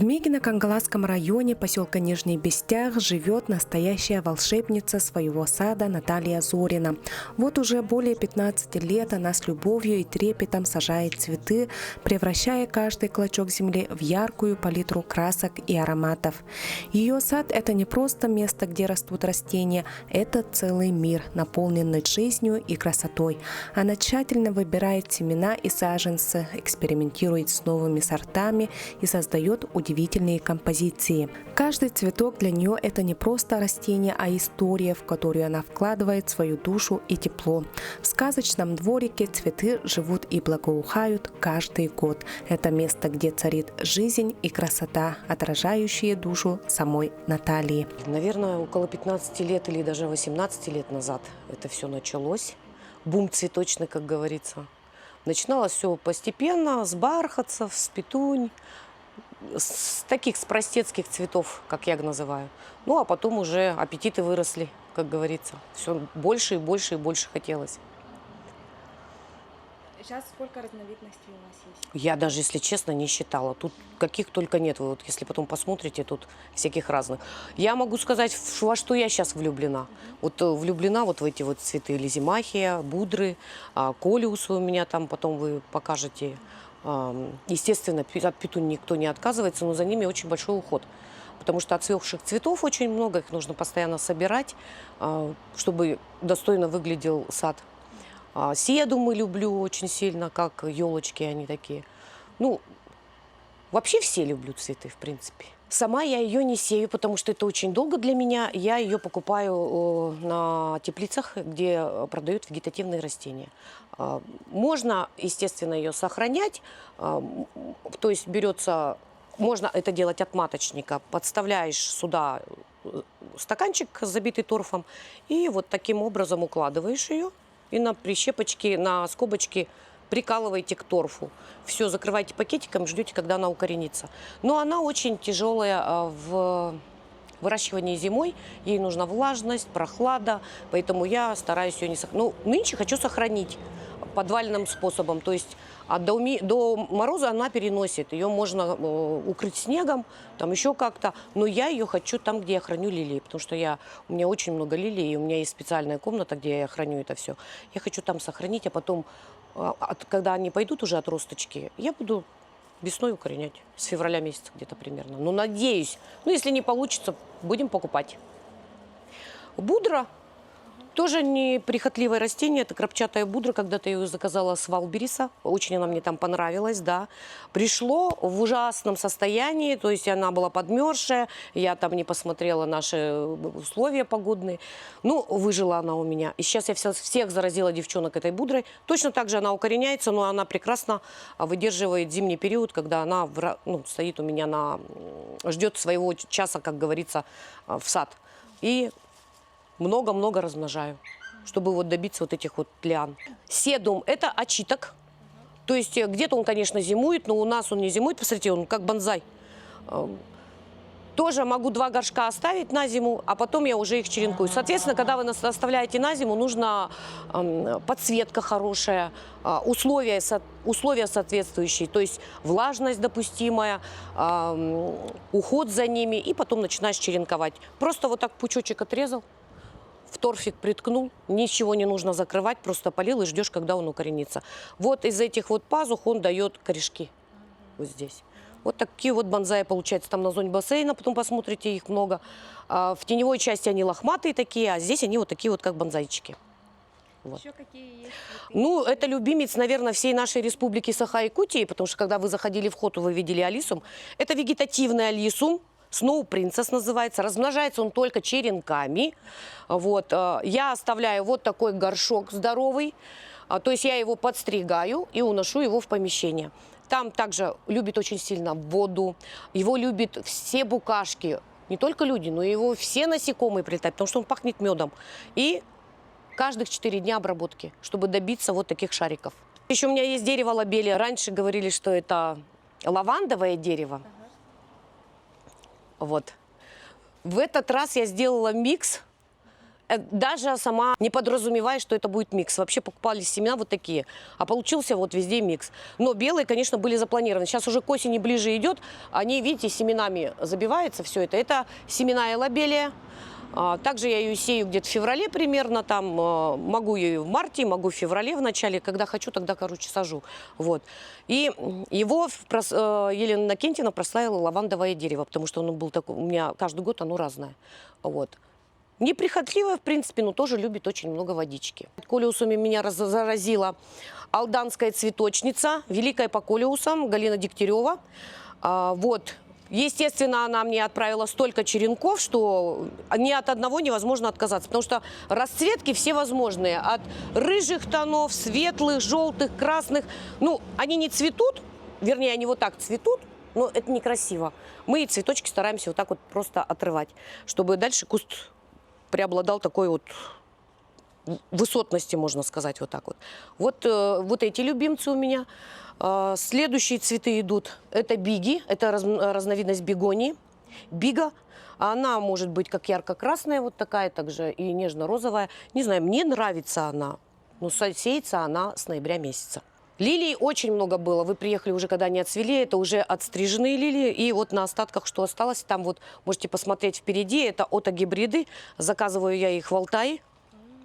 В Мегино-Кангаласском районе поселка Нижний Бестях живет настоящая волшебница своего сада Наталья Зорина. Вот уже более 15 лет она с любовью и трепетом сажает цветы, превращая каждый клочок земли в яркую палитру красок и ароматов. Ее сад – это не просто место, где растут растения, это целый мир, наполненный жизнью и красотой. Она тщательно выбирает семена и саженцы, экспериментирует с новыми сортами и создает удивительные композиции. Каждый цветок для нее – это не просто растение, а история, в которую она вкладывает свою душу и тепло. В сказочном дворике цветы живут и благоухают каждый год. Это место, где царит жизнь и красота, отражающие душу самой Натальи. Наверное, около 15 лет или даже 18 лет назад это все началось. Бум цветочный, как говорится. Начиналось все постепенно, с бархатцев, с петунь, с простецких цветов, как я их называю. Ну, а потом уже аппетиты выросли, как говорится. Все больше и больше и больше хотелось. Сейчас сколько разновидностей у вас есть? Я даже, если честно, не считала. Тут каких только нет. Вы вот, если потом посмотрите, тут всяких разных. Я могу сказать, во что я сейчас влюблена. Вот влюблена вот в эти вот цветы. Лизимахия, будры, колиусы у меня там, потом вы покажете. Естественно, от петунь никто не отказывается, но за ними очень большой уход. Потому что отцветших цветов очень много, их нужно постоянно собирать, чтобы достойно выглядел сад. Седу мы люблю очень сильно, как елочки они такие. Ну, вообще все люблю цветы, в принципе. Сама я ее не сею, потому что это очень долго для меня. Я ее покупаю на теплицах, где продают вегетативные растения. Можно, естественно, ее сохранять. То есть берется, можно это делать от маточника. Подставляешь сюда стаканчик, забитый торфом, и вот таким образом укладываешь ее. И на прищепочки, на скобочки прикалываете к торфу. Все, закрывайте пакетиком, ждете, когда она укоренится. Но она очень тяжелая в выращивании зимой. Ей нужна влажность, прохлада, поэтому я стараюсь ее не сохранить. Ну, нынче хочу сохранить подвальным способом. То есть до мороза она переносит. Ее можно укрыть снегом, там еще как-то. Но я ее хочу там, где я храню лилии. Потому что у меня очень много лилий, и у меня есть специальная комната, где я храню это все. Я хочу там сохранить, а потом, когда они пойдут уже отросточки, я буду весной укоренять. С февраля месяца где-то примерно. Ну, надеюсь. Ну, если не получится, будем покупать. Будра. Тоже неприхотливое растение, это крапчатая будра. Когда-то я ее заказала с Валбериса, очень она мне там понравилась, да. Пришло в ужасном состоянии, то есть она была подмерзшая, я там не посмотрела наши условия погодные. Ну, выжила она у меня. И сейчас я всех заразила девчонок этой будрой. Точно так же она укореняется, но она прекрасно выдерживает зимний период, когда она стоит у меня ждет своего часа, как говорится, в сад. И много-много размножаю, чтобы вот добиться вот этих вот лиан. Седум – это очиток. То есть где-то он, конечно, зимует, но у нас он не зимует. Посмотрите, он как бонсай. Тоже могу 2 горшка оставить на зиму, а потом я уже их черенкую. Соответственно, когда вы оставляете на зиму, нужна подсветка хорошая, условия соответствующие, то есть влажность допустимая, уход за ними, и потом начинаешь черенковать. Просто вот так пучочек отрезал, в торфик приткнул, ничего не нужно закрывать, просто полил и ждешь, когда он укоренится. Вот из этих вот пазух он дает корешки. Вот здесь. Вот такие вот бонсаи получаются там на зоне бассейна, потом посмотрите, их много. В теневой части они лохматые такие, а здесь они вот такие вот как бонсайчики. Вот. Еще какие есть цветы? Ну, это любимец, наверное, всей нашей республики Саха-Якутии, потому что когда вы заходили в хату, вы видели алисум. Это вегетативный алисум. Snow Princess называется. Размножается он только черенками. Вот. Я оставляю вот такой горшок здоровый. То есть я его подстригаю и уношу его в помещение. Там также любит очень сильно воду. Его любят все букашки. Не только люди, но и его все насекомые прилетают, потому что он пахнет медом. И каждых 4 дня обработки, чтобы добиться вот таких шариков. Еще у меня есть дерево лобелия. Раньше говорили, что это лавандовое дерево. Вот. В этот раз я сделала микс Даже сама не подразумевая, что это будет микс. Вообще покупали семена вот такие, а получился вот везде микс. Но белые, конечно, были запланированы. Сейчас уже к осени ближе идет, они, видите, семенами забивается все это. Это семена элобелия. Также я ее сею где-то в феврале примерно, там могу ее в марте, могу в феврале в начале, когда хочу, тогда, короче, сажу. Вот. И его Елена Накентьевна прославила лавандовое дерево, потому что он был такой, у меня каждый год оно разное. Вот. Неприхотливая, в принципе, но тоже любит очень много водички. Колеусами меня заразила алданская цветочница, великая по колеусам, Галина Дегтярева. Вот. Естественно, она мне отправила столько черенков, что ни от одного невозможно отказаться, потому что расцветки все возможные. От рыжих тонов, светлых, желтых, красных. Ну, они не цветут, вернее, они вот так цветут, но это некрасиво. Мы цветочки стараемся вот так вот просто отрывать, чтобы дальше куст преобладал такой вот высотности, можно сказать, вот так вот. Вот эти любимцы у меня. Следующие цветы идут. Это биги, это разновидность бегонии. Бига, она может быть как ярко-красная, вот такая, также и нежно-розовая. Не знаю, мне нравится она, но сеется она с ноября месяца. Лилий очень много было. Вы приехали уже, когда они отцвели. Это уже отстриженные лилии. И вот на остатках, что осталось, там вот можете посмотреть впереди. Это отогибриды. Заказываю я их в Алтае.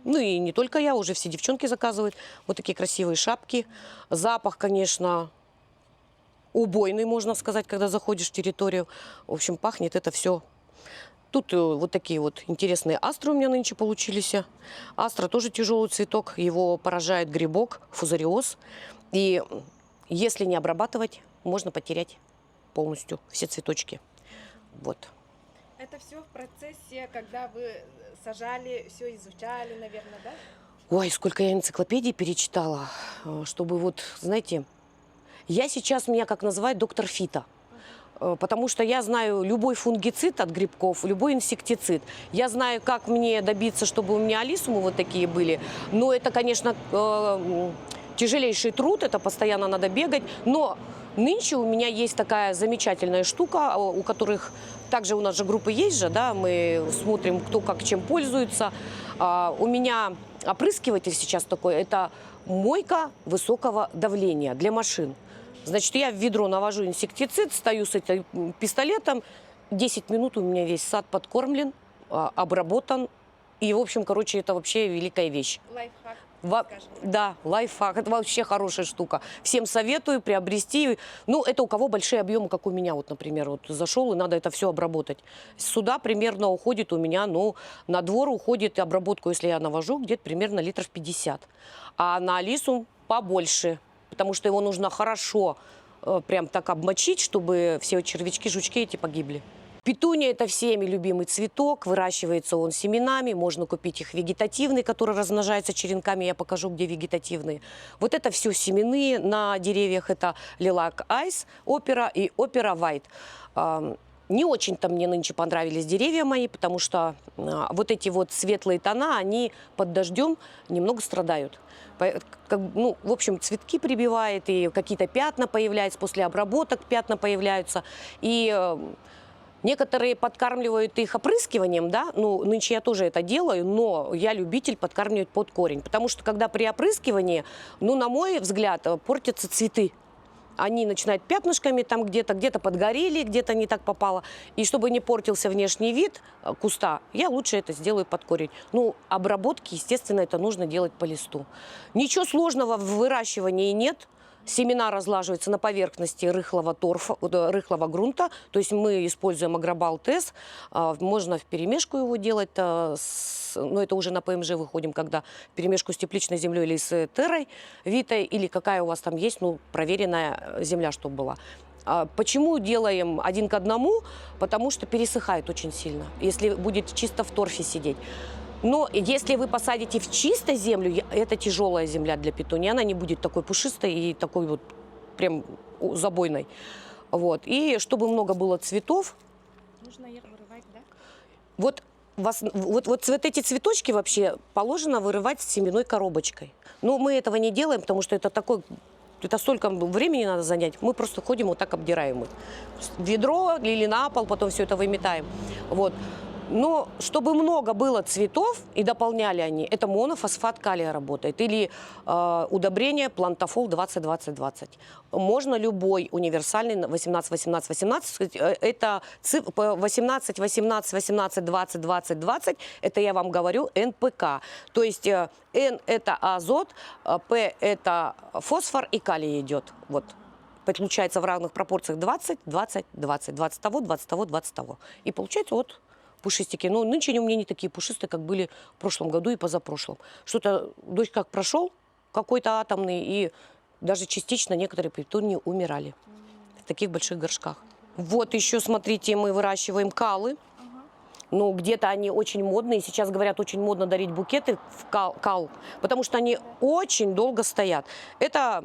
Ну и не только я, уже все девчонки заказывают. Вот такие красивые шапки. Запах, конечно, убойный, можно сказать, когда заходишь в территорию. В общем, пахнет это все. Тут вот такие вот интересные астры у меня нынче получились. Астра тоже тяжелый цветок. Его поражает грибок, фузариоз. И если не обрабатывать, можно потерять полностью все цветочки. Вот. Это все в процессе, когда вы сажали, все изучали, наверное, да? Ой, сколько я энциклопедий перечитала, чтобы вот, знаете, я сейчас, меня как называют, доктор Фита. Потому что я знаю любой фунгицид от грибков, любой инсектицид. Я знаю, как мне добиться, чтобы у меня алисумы вот такие были. Но это, конечно, тяжелейший труд, это постоянно надо бегать. Но нынче у меня есть такая замечательная штука, у которых также у нас же группы есть же, да, мы смотрим, кто как чем пользуется. У меня опрыскиватель сейчас такой, это мойка высокого давления для машин. Значит, я в ведро навожу инсектицид, стою с этим пистолетом, 10 минут у меня весь сад подкормлен, обработан. И, в общем, короче, это вообще великая вещь. Лайфхак. Да, лайфхак. Это вообще хорошая штука. Всем советую приобрести. Ну, это у кого большие объемы, как у меня, вот, например, вот зашел, и надо это все обработать. Сюда примерно уходит у меня, ну, на двор уходит обработку, если я навожу, где-то примерно литров 50. А на алисум побольше, потому что его нужно хорошо прям так обмочить, чтобы все червячки, жучки эти погибли. Петуния – это всеми любимый цветок, выращивается он семенами, можно купить их вегетативные, которые размножаются черенками, я покажу, где вегетативные. Вот это все семенные на деревьях, это лилак айс, опера и опера вайт. Не очень-то мне нынче понравились деревья мои, потому что вот эти вот светлые тона, они под дождем немного страдают. Ну, в общем, цветки прибивает, и какие-то пятна появляются, после обработок пятна появляются. И некоторые подкармливают их опрыскиванием, да, ну, нынче я тоже это делаю, но я любитель подкармливать под корень, потому что когда при опрыскивании, ну, на мой взгляд, портятся цветы. Они начинают пятнышками, там где-то подгорели, где-то не так попало. И чтобы не портился внешний вид куста, я лучше это сделаю под корень. Ну, обработки, естественно, это нужно делать по листу. Ничего сложного в выращивании нет. Семена разлаживаются на поверхности рыхлого торфа, рыхлого грунта. То есть мы используем Агробал ТЭС. Можно вперемешку его делать. Но это уже на ПМЖ выходим, когда вперемешку с тепличной землей или с террой, витой, или какая у вас там есть, ну, проверенная земля, чтобы была. Почему делаем 1 к 1? Потому что пересыхает очень сильно, если будет чисто в торфе сидеть. Но если вы посадите в чистой землю, это тяжелая земля для петунии, она не будет такой пушистой и такой вот прям забойной. Вот. И чтобы много было цветов. Нужно их вырывать, да? Вот эти цветочки вообще положено вырывать с семенной коробочкой. Но мы этого не делаем, потому что это столько времени надо занять. Мы просто ходим вот так обдираем их. В ведро или на пол, потом все это выметаем. Вот. Но чтобы много было цветов и дополняли они, это монофосфат калия работает. Или удобрение плантафол 20-20-20. Можно любой универсальный 18-18-18. Это 18-18-18-20-20-20. Это я вам говорю НПК. То есть Н это азот, П это фосфор и калий идет. Вот. Получается в равных пропорциях 20, 20, 20. 20 того, 20 того, 20 того. И получается вот пушистики. Но нынче они у меня не такие пушистые, как были в прошлом году и позапрошлом. Что-то дождь как прошел, какой-то атомный, и даже частично некоторые петунии умирали в таких больших горшках. Вот еще, смотрите, мы выращиваем калы. Ну, где-то они очень модные. Сейчас, говорят, очень модно дарить букеты в кал, потому что они очень долго стоят. Это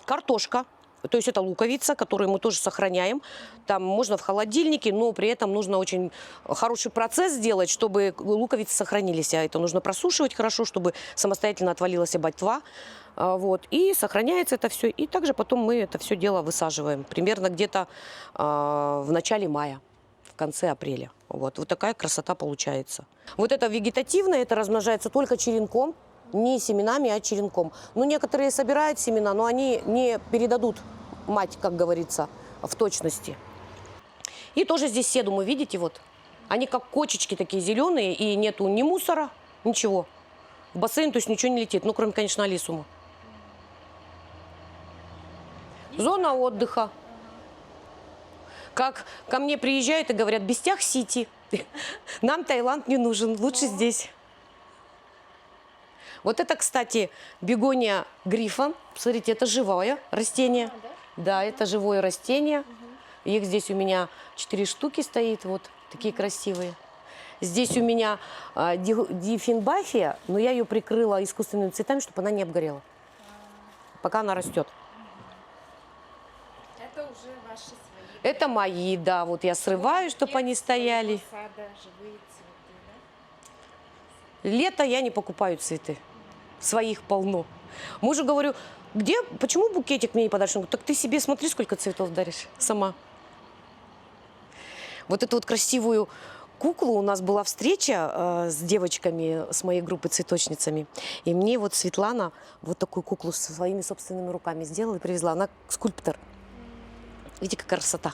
картошка. То есть это луковица, которую мы тоже сохраняем. Там можно в холодильнике, но при этом нужно очень хороший процесс сделать, чтобы луковицы сохранились. А это нужно просушивать хорошо, чтобы самостоятельно отвалилась ботва. Вот. И сохраняется это все. И также потом мы это все дело высаживаем. Примерно где-то в начале мая, в конце апреля. Вот такая красота получается. Вот это вегетативное, это размножается только черенком. Не семенами, а черенком. Ну, некоторые собирают семена, но они не передадут мать, как говорится, в точности. И тоже здесь седумы, видите, вот. Они как кочечки такие зеленые, и нету ни мусора, ничего. В бассейн, то есть ничего не летит, ну, кроме, конечно, алисума. Зона отдыха. Как ко мне приезжают и говорят, Бестях-Сити. Нам Таиланд не нужен, лучше здесь. Вот это, кстати, бегония грифон. Смотрите, это живое растение. Да, это живое растение. Их здесь у меня 4 штуки стоит, вот такие красивые. Здесь у меня диффенбахия, но я ее прикрыла искусственными цветами, чтобы она не обгорела, пока она растет. Это уже ваши свои. Это мои, да, вот я срываю, чтобы они стояли. Сада, живые цветы, да? Лето я не покупаю цветы. Своих полно. Мужу говорю, почему букетик мне не подаришь? Он говорит, так ты себе смотри, сколько цветов даришь сама. Вот эту вот красивую куклу, у нас была встреча с девочками, с моей группы цветочницами. И мне вот Светлана вот такую куклу своими собственными руками сделала и привезла. Она скульптор. Видите, какая красота.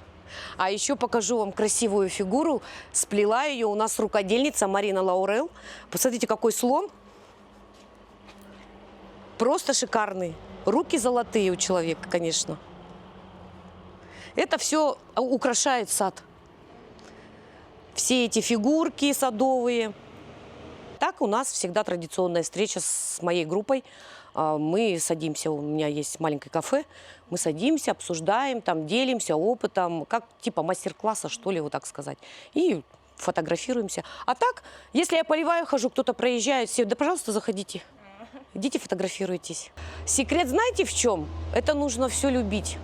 А еще покажу вам красивую фигуру. Сплела ее у нас рукодельница Марина Лаурел. Посмотрите, какой слон. Просто шикарный. Руки золотые у человека, конечно. Это все украшает сад. Все эти фигурки садовые. Так у нас всегда традиционная встреча с моей группой. Мы садимся, у меня есть маленькое кафе, мы садимся, обсуждаем, там делимся опытом, как типа мастер-класса, что ли, вот так сказать. И фотографируемся. А так, если я поливаю, хожу, кто-то проезжает, все, да, пожалуйста, заходите. Идите, фотографируйтесь. Секрет знаете в чем? Это нужно все любить.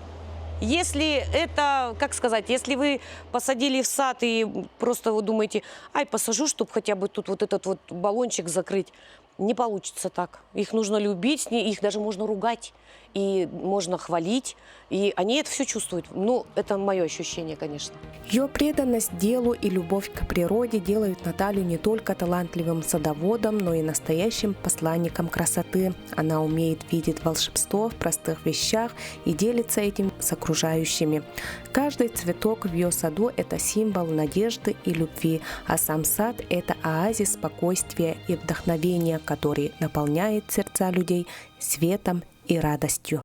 Если это, как сказать, если вы посадили в сад и просто вы думаете, ай, посажу, чтобы хотя бы тут вот этот вот баллончик закрыть, не получится так. Их нужно любить, их даже можно ругать, и можно хвалить, и они это все чувствуют. Ну, это мое ощущение, конечно. Ее преданность делу и любовь к природе делают Наталью не только талантливым садоводом, но и настоящим посланником красоты. Она умеет видеть волшебство в простых вещах и делится этим с окружающими. Каждый цветок в ее саду – это символ надежды и любви, а сам сад – это оазис спокойствия и вдохновения, который наполняет сердца людей светом и радостью.